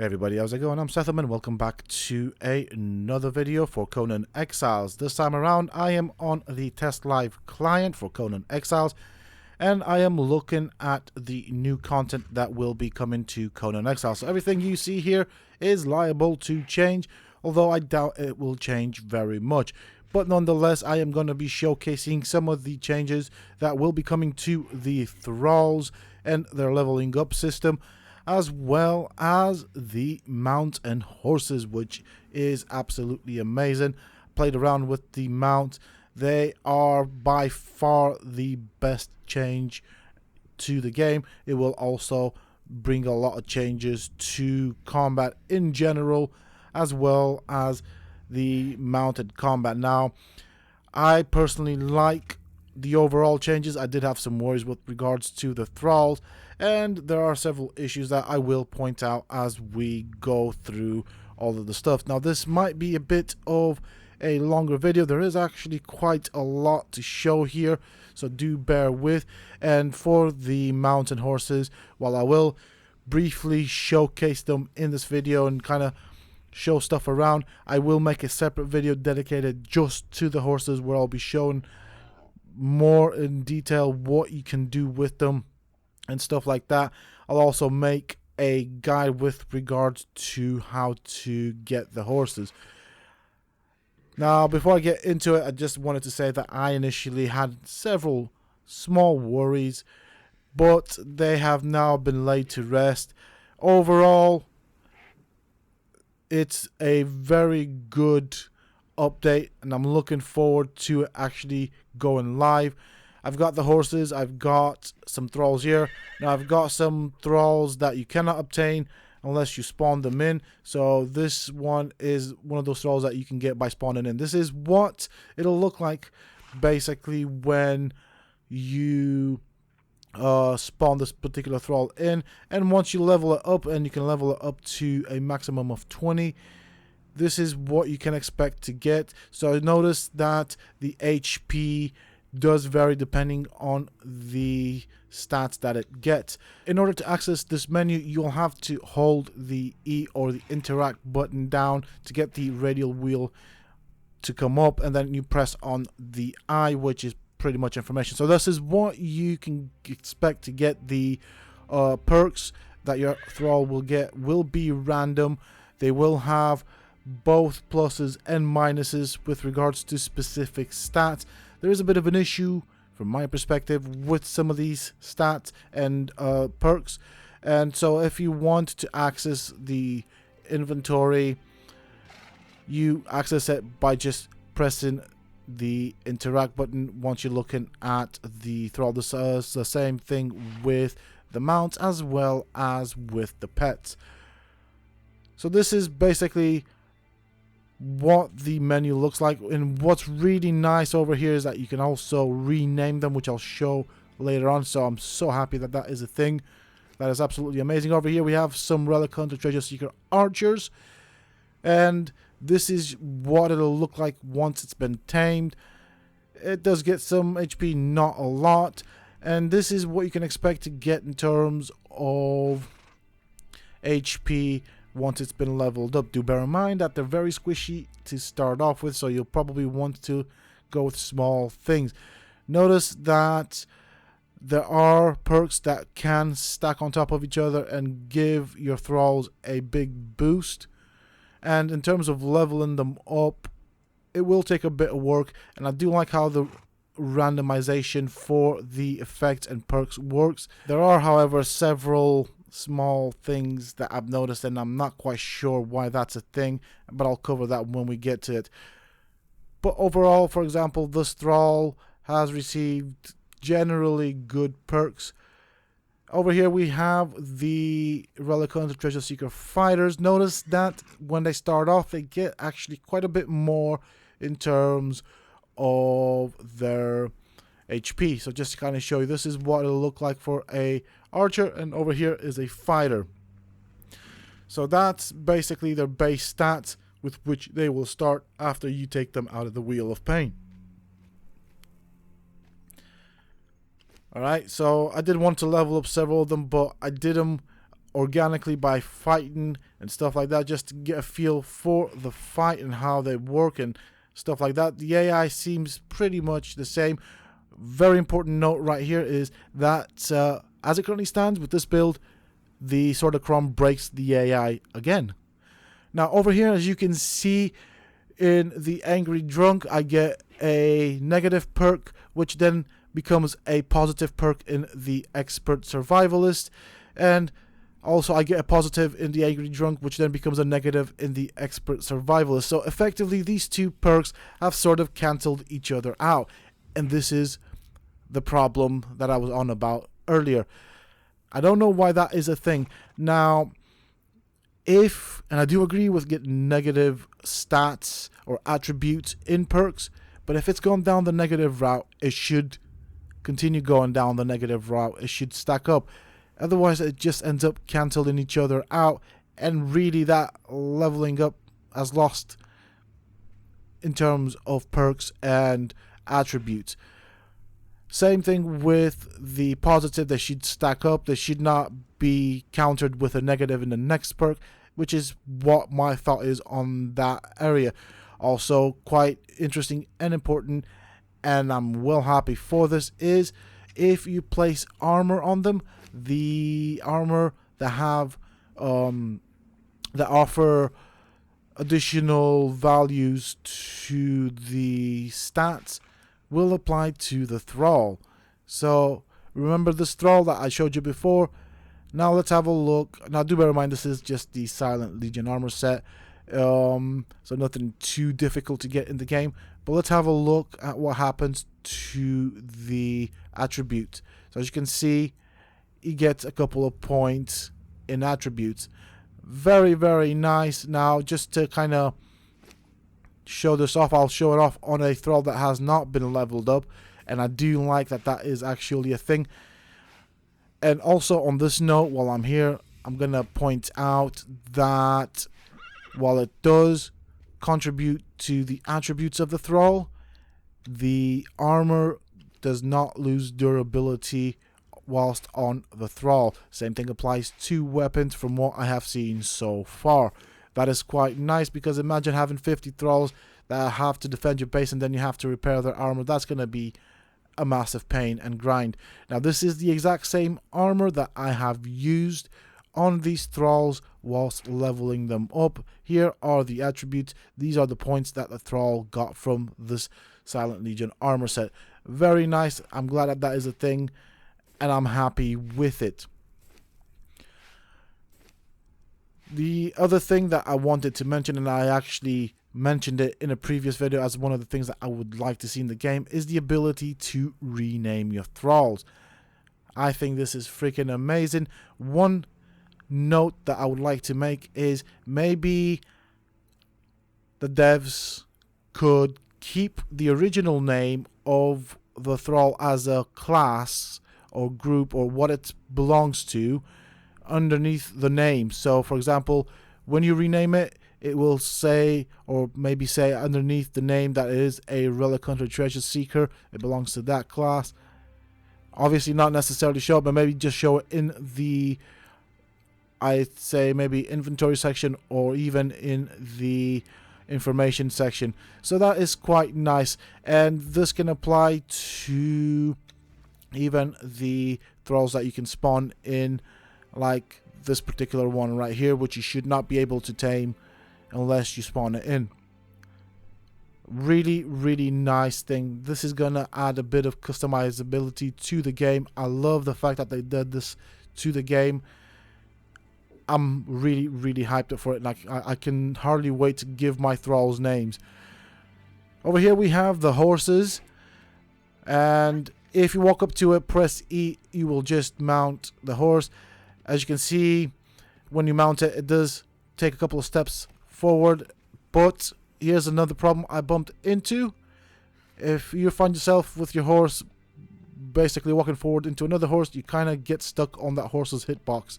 Hey everybody, how's it going? I'm Sethum and welcome back to another video for Conan Exiles. This time around I am on the test live client for Conan Exiles and I am looking at the new content that will be coming to Conan Exiles. So everything you see here is liable to change, although I doubt it will change very much. But nonetheless, I am going to be showcasing some of the changes that will be coming to the Thralls and their leveling up system, as well as the mount and horses, which is absolutely amazing. Played around with the mount. They are by far the best change to the game. It will also bring a lot of changes to combat in general, as well as the mounted combat. Now, I personally like the overall changes. I did have some worries with regards to the Thralls, and there are several issues that I will point out as we go through all of the stuff. Now, this might be a bit of a longer video. There is actually quite a lot to show here, so do bear with. And for the mountain horses, while I will briefly showcase them in this video and kind of show stuff around, I will make a separate video dedicated just to the horses, where I'll be showing more in detail what you can do with them and stuff like that. I'll also make a guide with regards to how to get the horses. Now, before I get into it, I just wanted to say that I initially had several small worries, but they have now been laid to rest. Overall, it's a very good update, and I'm looking forward to it actually going live. I've got the horses, I've got some Thralls here. Now I've got some Thralls that you cannot obtain unless you spawn them in. So this one is one of those Thralls that you can get by spawning in. This is what it'll look like basically when you spawn this particular Thrall in. And once you level it up, and you can level it up to a maximum of 20, this is what you can expect to get. So notice that the HP does vary depending on the stats that it gets. In order to access this menu, you'll have to hold the E or the interact button down to get the radial wheel to come up, and then you press on the I, which is pretty much information. So this is what you can expect to get. The perks that your Thrall will get will be random. They will have both pluses and minuses with regards to specific stats. There is a bit of an issue from my perspective with some of these stats and perks, and so if you want to access the inventory, you access it by just pressing the interact button once you're looking at the Thrall. This is the same thing with the mounts as well as with the pets. So this is basically what the menu looks like, and what's really nice over here is that you can also rename them, which I'll show later on. So I'm so happy that that is a thing. That is absolutely amazing. Over here we have some Relic Hunter Treasure Seeker archers, and this is what it'll look like once it's been tamed. It does get some HP, not a lot, and this is what you can expect to get in terms of HP once it's been leveled up. Do bear in mind that they're very squishy to start off with, so you'll probably want to go with small things. Notice that there are perks that can stack on top of each other and give your Thralls a big boost, and in terms of leveling them up, it will take a bit of work. And I do like how the randomization for the effects and perks works. There are, however, several small things that I've noticed, and I'm not quite sure why that's a thing, but I'll cover that when we get to it. But overall, for example, this Thrall has received generally good perks. Over here we have the Relic Hunter Treasure Seeker fighters. Notice that when they start off, they get actually quite a bit more in terms of their HP. So just to kind of show you, this is what it'll look like for a archer, and over here is a fighter. So that's basically their base stats with which they will start after you take them out of the Wheel of Pain. Alright, so I did want to level up several of them, but I did them organically by fighting and stuff like that, just to get a feel for the fight and how they work and stuff like that. The AI seems pretty much the same. Very important note right here is that as it currently stands with this build, the Sword of Crom breaks the AI again. Now over here, as you can see in the Angry Drunk, I get a negative perk, which then becomes a positive perk in the Expert Survivalist, and also I get a positive in the Angry Drunk, which then becomes a negative in the Expert Survivalist. So effectively these two perks have sort of cancelled each other out, and this is the problem that I was on about earlier. I don't know why that is a thing. Now, if, and I do agree with getting negative stats or attributes in perks, but if it's gone down the negative route, it should continue going down the negative route. It should stack up. Otherwise, it just ends up cancelling each other out, and really that leveling up has lost in terms of perks and attributes. Same thing with the positive. They should stack up. They should not be countered with a negative in the next perk, which is what my thought is on that area. Also quite interesting and important, and I'm well happy for this, is if you place armor on them, the armor that have that offer additional values to the stats will apply to the Thrall. So remember this Thrall that I showed you before. Now let's have a look. Now do bear in mind this is just the Silent Legion armor set, so nothing too difficult to get in the game. But let's have a look at what happens to the attribute. So as you can see, he gets a couple of points in attributes. Very, very nice. Now just to kind of show this off, I'll show it off on a Thrall that has not been leveled up, and I do like that that is actually a thing. And also on this note, while I'm here, I'm gonna point out that while it does contribute to the attributes of the Thrall, the armor does not lose durability whilst on the Thrall. Same thing applies to weapons from what I have seen so far. That is quite nice, because imagine having 50 Thralls that have to defend your base and then you have to repair their armor. That's going to be a massive pain and grind. Now this is the exact same armor that I have used on these Thralls whilst leveling them up. Here are the attributes. These are the points that the Thrall got from this Silent Legion armor set. Very nice. I'm glad that that is a thing, and I'm happy with it. The other thing that I wanted to mention, and I actually mentioned it in a previous video as one of the things that I would like to see in the game, is the ability to rename your Thralls. I think this is freaking amazing. One note that I would like to make is maybe the devs could keep the original name of the Thrall as a class or group or what it belongs to underneath the name. So for example, when you rename it, it will say, or maybe say underneath the name, that it is a Relic Hunter Treasure Seeker. It belongs to that class. Obviously not necessarily show it, but maybe just show it in the, I'd say maybe inventory section, or even in the information section. So that is quite nice, and this can apply to even the Thralls that you can spawn in, like this particular one right here, which you should not be able to tame unless you spawn it in. Really, really nice thing. This is gonna add a bit of customizability to the game. I love the fact that they did this to the game. I'm really, really hyped up for it. Like I can hardly wait to give my Thralls names. Over here we have the horses, and if you walk up to it, press E, you will just mount the horse. As you can see, when you mount it, it does take a couple of steps forward, but here's another problem I bumped into. If you find yourself with your horse basically walking forward into another horse, you kind of get stuck on that horse's hitbox.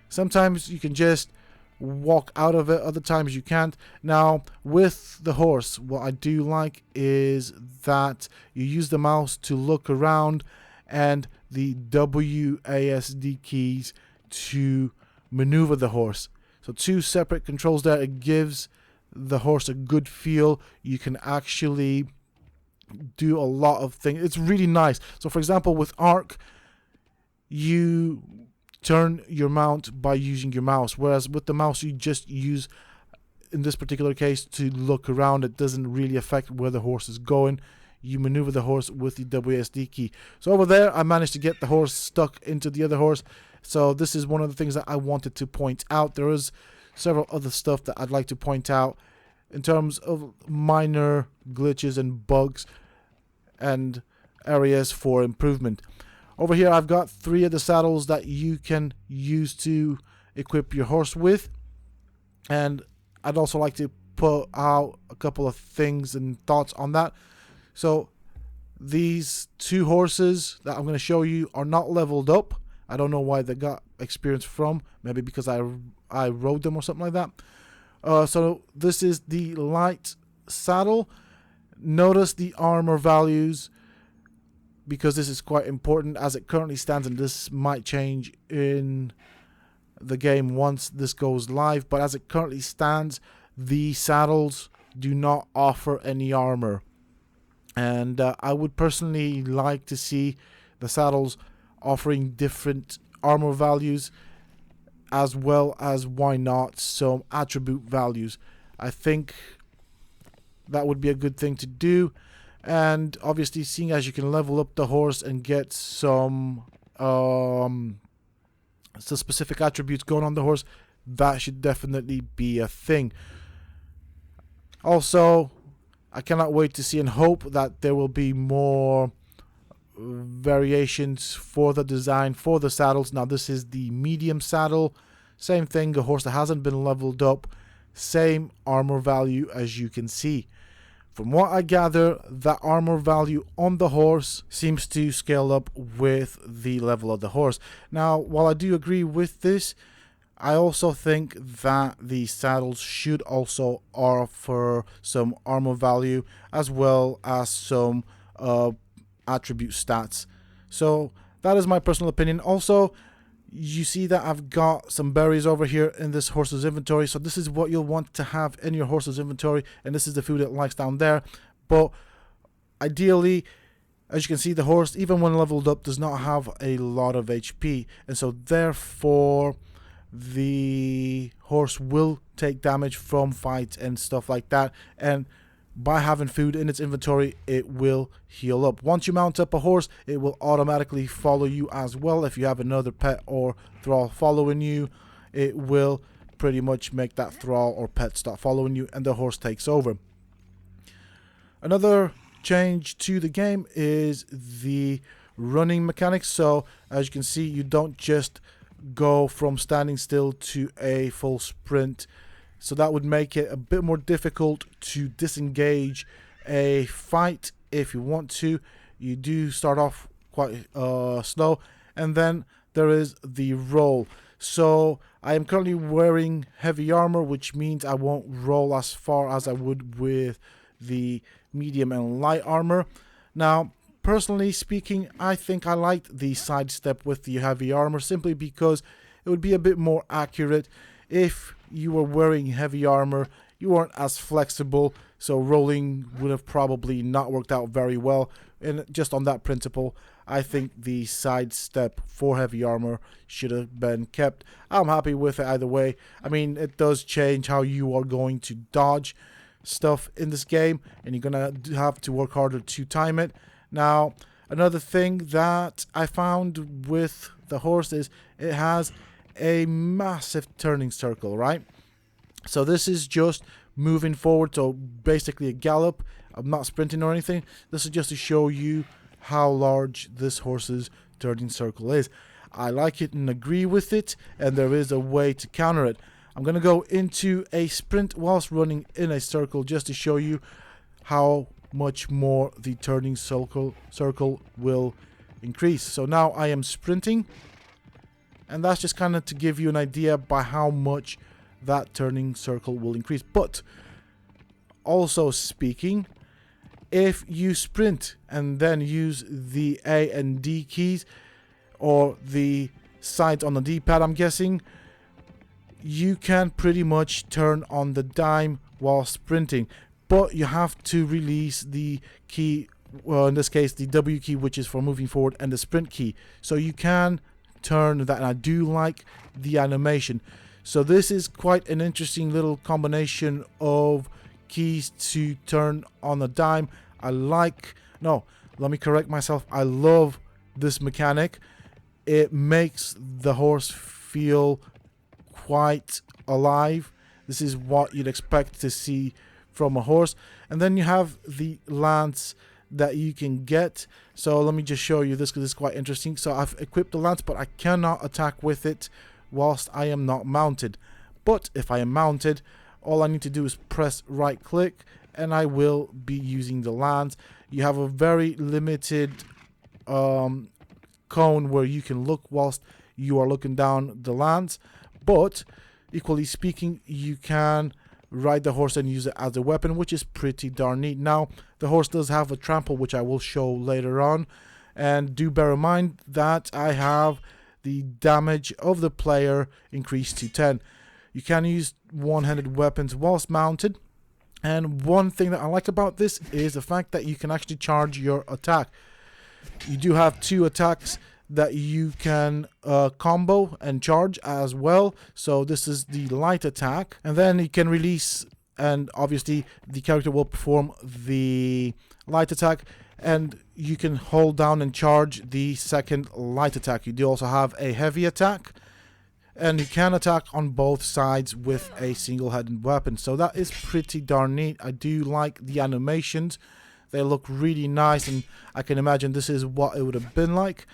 Sometimes you can just walk out of it, other times you can't. Now with the horse, what I do like is that you use the mouse to look around and the WASD keys to maneuver the horse. So 2 separate controls there. It gives the horse a good feel. You can actually do a lot of things. It's really nice. So for example, with Arc, you turn your mount by using your mouse, whereas with the mouse you just use, in this particular case, to look around. It doesn't really affect where the horse is going. You maneuver the horse with the WSD key. So over there I managed to get the horse stuck into the other horse. So this is one of the things that I wanted to point out. There is several other stuff that I'd like to point out in terms of minor glitches and bugs and areas for improvement. Over here I've got 3 of the saddles that you can use to equip your horse with, and I'd also like to put out a couple of things and thoughts on that. So these 2 horses that I'm going to show you are not leveled up. I don't know why they got experience from. Maybe because I rode them or something like that. So this is the light saddle. Notice the armor values, because this is quite important as it currently stands, and this might change in the game once this goes live. But as it currently stands, the saddles do not offer any armor. And I would personally like to see the saddles offering different armor values, as well as, why not, some attribute values. I think that would be a good thing to do. And obviously, seeing as you can level up the horse and get some specific attributes going on the horse, that should definitely be a thing. Also, I cannot wait to see and hope that there will be more variations for the design for the saddles. Now this is the medium saddle. Same thing, a horse that hasn't been leveled up. Same armor value, as you can see. From what I gather, that armor value on the horse seems to scale up with the level of the horse. Now, while I do agree with this, I also think that the saddles should also offer some armor value, as well as some attribute stats. So that is my personal opinion. Also, you see that I've got some berries over here in this horse's inventory. So this is what you'll want to have in your horse's inventory, and this is the food it likes down there. But ideally, as you can see, the horse, even when leveled up, does not have a lot of HP, and so therefore the horse will take damage from fights and stuff like that, and by having food in its inventory, it will heal up. Once you mount up a horse, it will automatically follow you as well. If you have another pet or thrall following you, it will pretty much make that thrall or pet stop following you, and the horse takes over. Another change to the game is the running mechanics. So as you can see, you don't just go from standing still to a full sprint. So that would make it a bit more difficult to disengage a fight if you want to. You do start off quite slow, and then there is the roll. So I am currently wearing heavy armor, which means I won't roll as far as I would with the medium and light armor. Now, personally speaking, I think I liked the sidestep with the heavy armor, simply because it would be a bit more accurate. If you were wearing heavy armor, you weren't as flexible, so rolling would have probably not worked out very well. And just on that principle, I think the sidestep for heavy armor should have been kept. I'm happy with it either way. I mean, it does change how you are going to dodge stuff in this game, and you're gonna have to work harder to time it. Now, another thing that I found with the horse is it has a massive turning circle, right? So this is just moving forward, so basically a gallop. I'm not sprinting or anything. This is just to show you how large this horse's turning circle is. I like it and agree with it, and there is a way to counter it. I'm going to go into a sprint whilst running in a circle, just to show you how much more the turning circle will increase. So now I am sprinting, and that's just kind of to give you an idea by how much that turning circle will increase. But also speaking, if you sprint and then use the A and D keys, or the sides on the D-pad, I'm guessing, you can pretty much turn on the dime while sprinting, but you have to release the key, well, in this case the W key, which is for moving forward, and the sprint key, so you can turn that. And I do like the animation. So this is quite an interesting little combination of keys to turn on the dime. Let me correct myself, I love this mechanic. It makes the horse feel quite alive. This is what you'd expect to see from a horse. And then you have the lance that you can get. So let me just show you this, because it's quite interesting. So I've equipped the lance, but I cannot attack with it whilst I am not mounted. But if I am mounted, all I need to do is press right click and I will be using the lance. You have a very limited cone where you can look whilst you are looking down the lance, but equally speaking, you can ride the horse and use it as a weapon, which is pretty darn neat. Now, the horse does have a trample, which I will show later on, and do bear in mind that I have the damage of the player increased to 10. You can use one-handed weapons whilst mounted, and one thing that I like about this is the fact that you can actually charge your attack. You do have 2 attacks that you can combo and charge as well. So this is the light attack, and then you can release, and obviously the character will perform the light attack, and you can hold down and charge the second light attack. You do also have a heavy attack, and you can attack on both sides with a single-handed weapon. So that is pretty darn neat. I do like the animations. They look really nice, and I can imagine this is what it would have been like.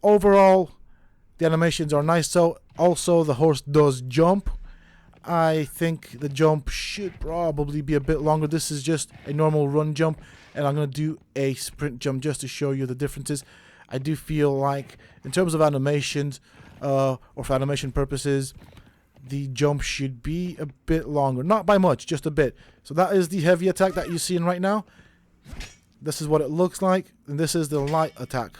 Overall, the animations are nice. So also the horse does jump. I think the jump should probably be a bit longer. This is just a normal run jump, and I'm going to do a sprint jump just to show you the differences. I do feel like in terms of animations, or for animation purposes, the jump should be a bit longer. Not by much, just a bit. So that is the heavy attack that you're seeing right now. This is what it looks like, and this is the light attack.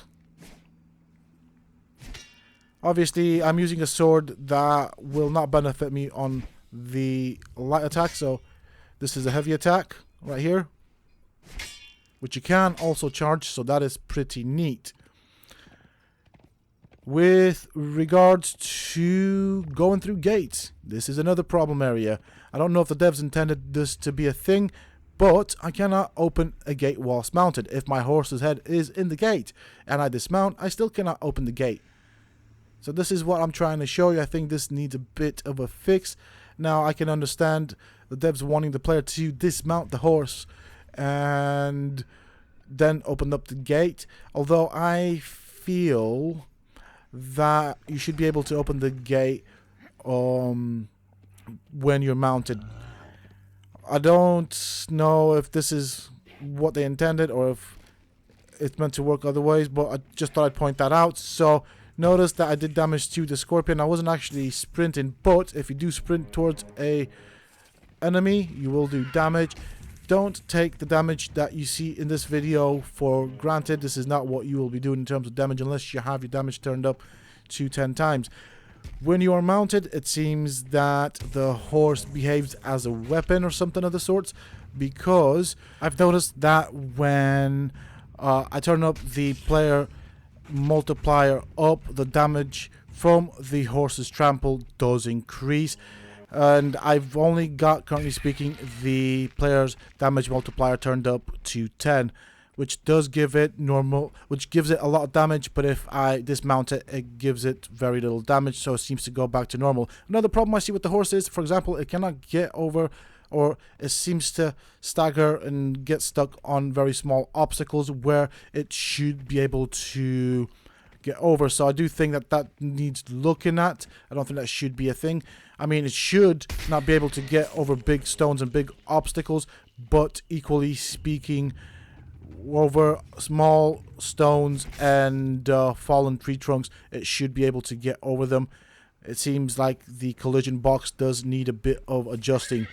Obviously, I'm using a sword that will not benefit me on the light attack, so this is a heavy attack right here, which you can also charge, so that is pretty neat. With regards to going through gates, this is another problem area. I don't know if the devs intended this to be a thing, but I cannot open a gate whilst mounted. If my horse's head is in the gate and I dismount, I still cannot open the gate. So this is what I'm trying to show you. I think this needs a bit of a fix. Now, I can understand the devs wanting the player to dismount the horse and then open up the gate. Although I feel that you should be able to open the gate when you're mounted. I don't know if this is what they intended or if it's meant to work other ways, but I just thought I'd point that out. So notice that I did damage to the scorpion. I wasn't actually sprinting, but if you do sprint towards a enemy, you will do damage. Don't take the damage that you see in this video for granted. This is not what you will be doing in terms of damage unless you have your damage turned up to 10 times. When you are mounted, it seems that the horse behaves as a weapon or something of the sorts, because I've noticed that when I turn up the player multiplier up, the damage from the horse's trample does increase. And I've only got, currently speaking, the player's damage multiplier turned up to 10, which does give it which gives it a lot of damage, but if I dismount it, it gives it very little damage, so it seems to go back to normal. Another problem I see with the horse is, for example, it cannot get over, or it seems to stagger and get stuck on very small obstacles where it should be able to get over. So I do think that that needs looking at. I don't think that should be a thing. I mean, it should not be able to get over big stones and big obstacles, but equally speaking, over small stones and fallen tree trunks, it should be able to get over them. It seems like the collision box does need a bit of adjusting.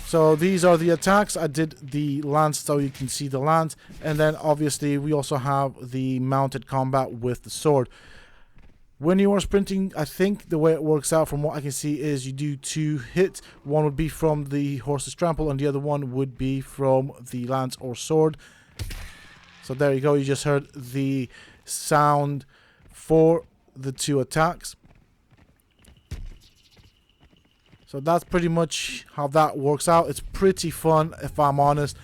So these are the attacks. I did the lance so you can see the lance, and then obviously we also have the mounted combat with the sword. When you are sprinting, I think the way it works out from what I can see is you do 2 hits. One would be from the horse's trample and the other one would be from the lance or sword. So there you go, you just heard the sound for the 2 attacks. So that's pretty much how that works out. It's pretty fun, if I'm honest.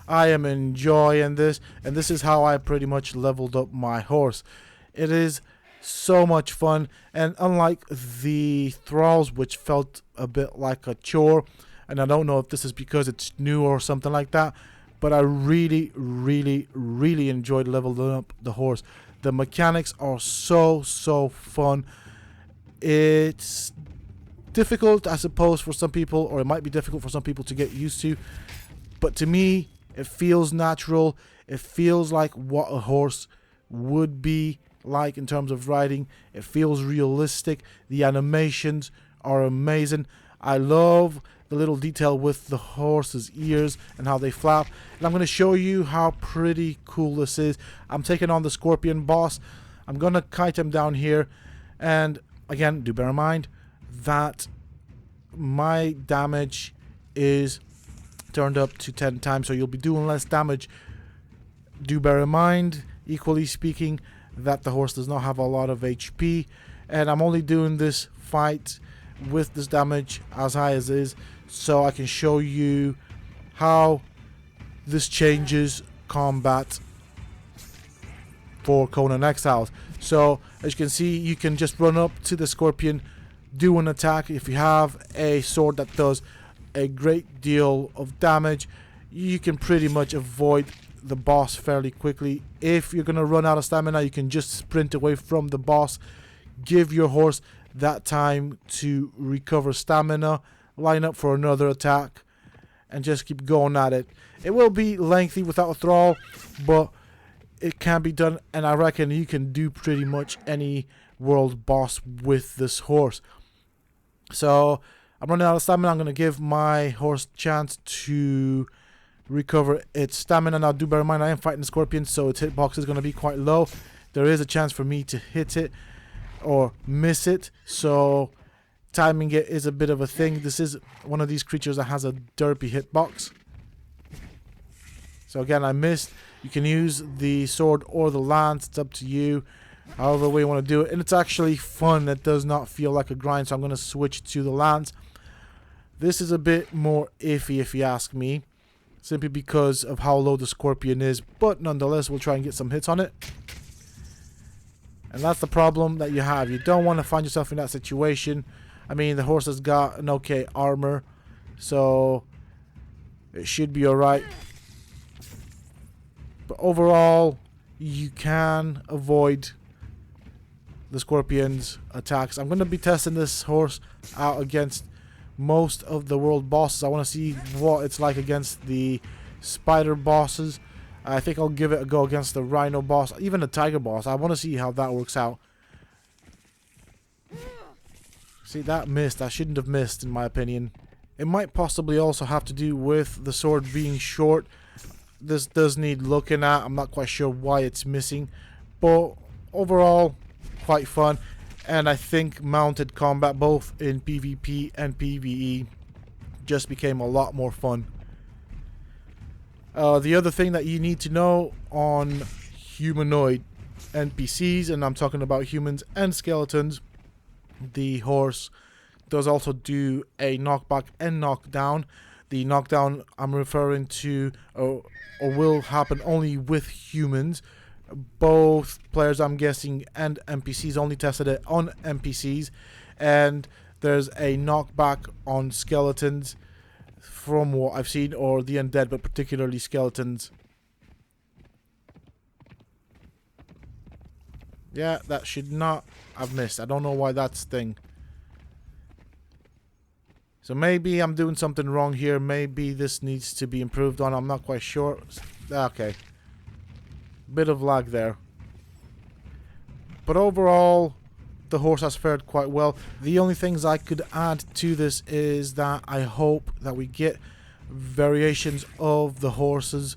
I am enjoying this, and this is how I pretty much leveled up my horse. It is so much fun, and unlike the Thralls, which felt a bit like a chore, and I don't know if this is because it's new or something like that, but I really enjoyed leveling up the horse. The mechanics are so fun. It's difficult, I suppose, for some people, or it might be difficult for some people to get used to, but to me it feels natural. It feels like what a horse would be like in terms of riding. It feels realistic. The animations are amazing. I love the little detail with the horse's ears and how they flap, and I'm going to show you how pretty cool this is. I'm taking on the scorpion boss. I'm going to kite him down here, and again, do bear in mind that my damage is turned up to 10 times, so you'll be doing less damage. Do bear in mind, equally speaking, that the horse does not have a lot of HP, and I'm only doing this fight with this damage as high as is, so I can show you how this changes combat for Conan Exiles. So as you can see, you can just run up to the scorpion, do an attack. If you have a sword that does a great deal of damage, you can pretty much avoid the boss fairly quickly. If you're gonna run out of stamina, you can just sprint away from the boss, give your horse that time to recover stamina, line up for another attack, and just keep going at it. It will be lengthy without a thrall, but it can be done, and I reckon you can do pretty much any world boss with this horse. So I'm running out of stamina. I'm going to give my horse a chance to recover its stamina. Now do bear in mind I am fighting a scorpion, so its hitbox is going to be quite low. There is a chance for me to hit it or miss it, so timing it is a bit of a thing. This is one of these creatures that has a derpy hitbox. So again, I missed. You can use the sword or the lance, it's up to you, however way you want to do it, and it's actually fun. It does not feel like a grind, so I'm going to switch to the lance. This is a bit more iffy if you ask me, simply because of how low the scorpion is, but nonetheless we'll try and get some hits on it. And that's the problem that you have. You don't want to find yourself in that situation. I mean, the horse has got an okay armor, so it should be alright. But overall, you can avoid the scorpion's attacks. I'm going to be testing this horse out against most of the world bosses. I want to see what it's like against the spider bosses. I think I'll give it a go against the rhino boss, even the tiger boss. I want to see how that works out. See, that missed. I shouldn't have missed, in my opinion. It might possibly also have to do with the sword being short. This does need looking at. I'm not quite sure why it's missing, but overall, quite fun. And I think mounted combat, both in PvP and PvE, just became a lot more fun. The other thing that you need to know on humanoid NPCs, and I'm talking about humans and skeletons, the horse does also do a knockback and knockdown. The knockdown I'm referring to or will happen only with humans. Both players, I'm guessing, and NPCs only tested it on NPCs, and there's a knockback on skeletons from what I've seen, or the undead, but particularly skeletons. Yeah, that should not have missed. I don't know why that's thing. So maybe I'm doing something wrong here. Maybe this needs to be improved on. I'm not quite sure. Okay. Bit of lag there. But overall, the horse has fared quite well. The only things I could add to this is that I hope that we get variations of the horses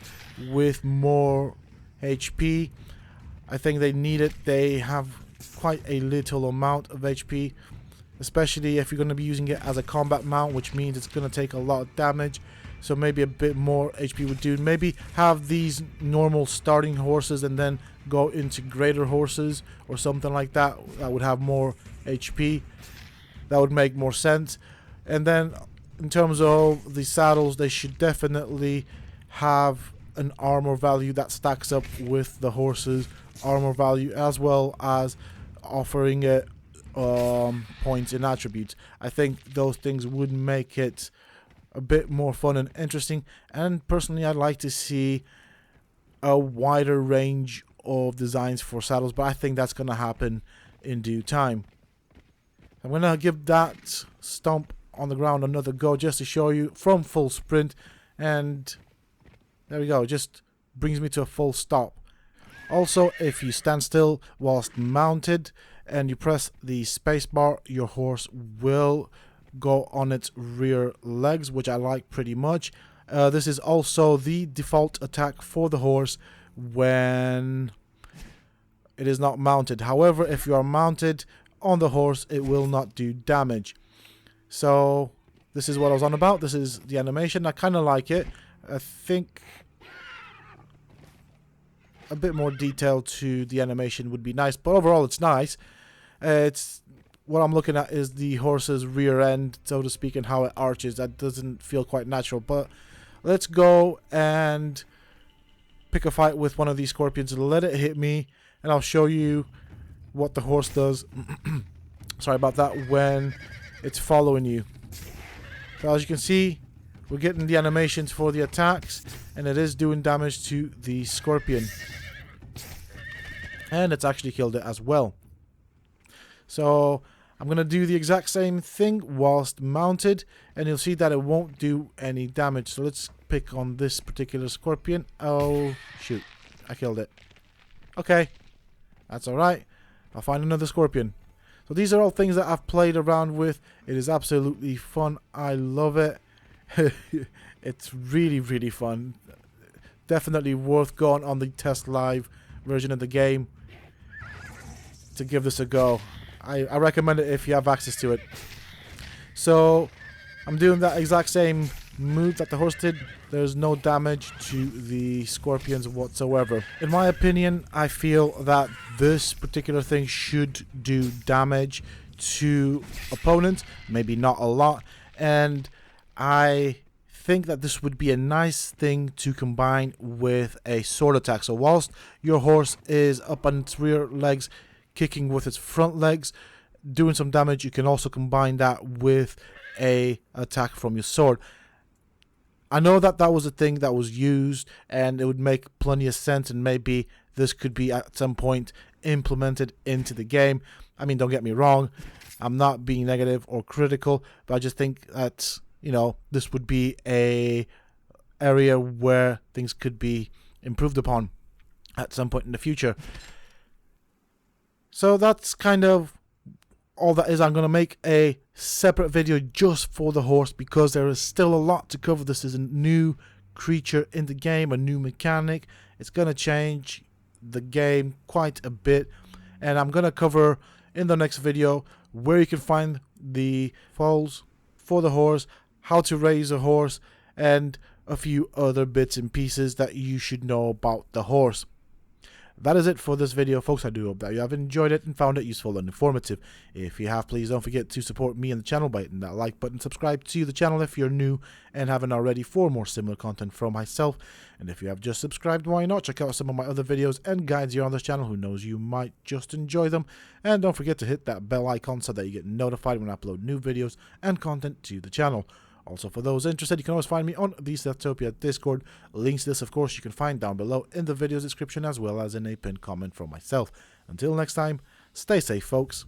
with more HP. I think they need it. They have quite a little amount of HP, especially if you're going to be using it as a combat mount, which means it's going to take a lot of damage. So maybe a bit more HP would do. Maybe have these normal starting horses and then go into greater horses or something like that. That would have more HP. That would make more sense. And then in terms of the saddles, they should definitely have an armor value that stacks up with the horses armor value, as well as offering it points in attributes. I think those things would make it a bit more fun and interesting. And personally, I'd like to see a wider range of designs for saddles, but I think that's going to happen in due time. I'm going to give that stomp on the ground another go just to show you from full sprint, and there we go, it just brings me to a full stop. Also, if you stand still whilst mounted and you press the spacebar, your horse will go on its rear legs, which I like pretty much. This is also the default attack for the horse when it is not mounted. However, if you are mounted on the horse, it will not do damage. So this is what I was on about. This is the animation. I kind of like it. I think a bit more detail to the animation would be nice, but overall it's nice. It's what I'm looking at is the horse's rear end, so to speak, and how it arches. That doesn't feel quite natural, but let's go and pick a fight with one of these scorpions and let it hit me, and I'll show you what the horse does sorry about that, when it's following you. So as you can see, we're getting the animations for the attacks, and it is doing damage to the scorpion, and it's actually killed it as well. So I'm going to do the exact same thing whilst mounted, and you'll see that it won't do any damage. So let's pick on this particular scorpion. Oh, shoot. I killed it. Okay. That's alright. I'll find another scorpion. So these are all things that I've played around with. It is absolutely fun. I love it. It's really, really fun. Definitely worth going on the test live version of the game to give this a go. I recommend it if you have access to it. So I'm doing that exact same move that the horse did. There's no damage to the scorpions whatsoever. In my opinion, I feel that this particular thing should do damage to opponents, maybe not a lot, and I think that this would be a nice thing to combine with a sword attack. So whilst your horse is up on its rear legs, kicking with its front legs, doing some damage, you can also combine that with a attack from your sword. I know that that was a thing that was used, and it would make plenty of sense, and maybe this could be at some point implemented into the game. I mean, don't get me wrong, I'm not being negative or critical, but I just think that, you know, this would be a area where things could be improved upon at some point in the future. So that's kind of all that is. I'm going to make a separate video just for the horse because there is still a lot to cover. This is a new creature in the game, a new mechanic. It's going to change the game quite a bit, and I'm going to cover in the next video where you can find the foals for the horse, how to raise a horse, and a few other bits and pieces that you should know about the horse. That is it for this video, folks. I do hope that you have enjoyed it and found it useful and informative. If you have, please don't forget to support me and the channel by hitting that like button. Subscribe to the channel if you're new and haven't already for more similar content from myself. And if you have just subscribed, why not check out some of my other videos and guides here on this channel. Who knows, you might just enjoy them. And don't forget to hit that bell icon so that you get notified when I upload new videos and content to the channel. Also, for those interested, you can always find me on the Sethtopia Discord. Links to this, of course, you can find down below in the video's description, as well as in a pinned comment from myself. Until next time, stay safe, folks.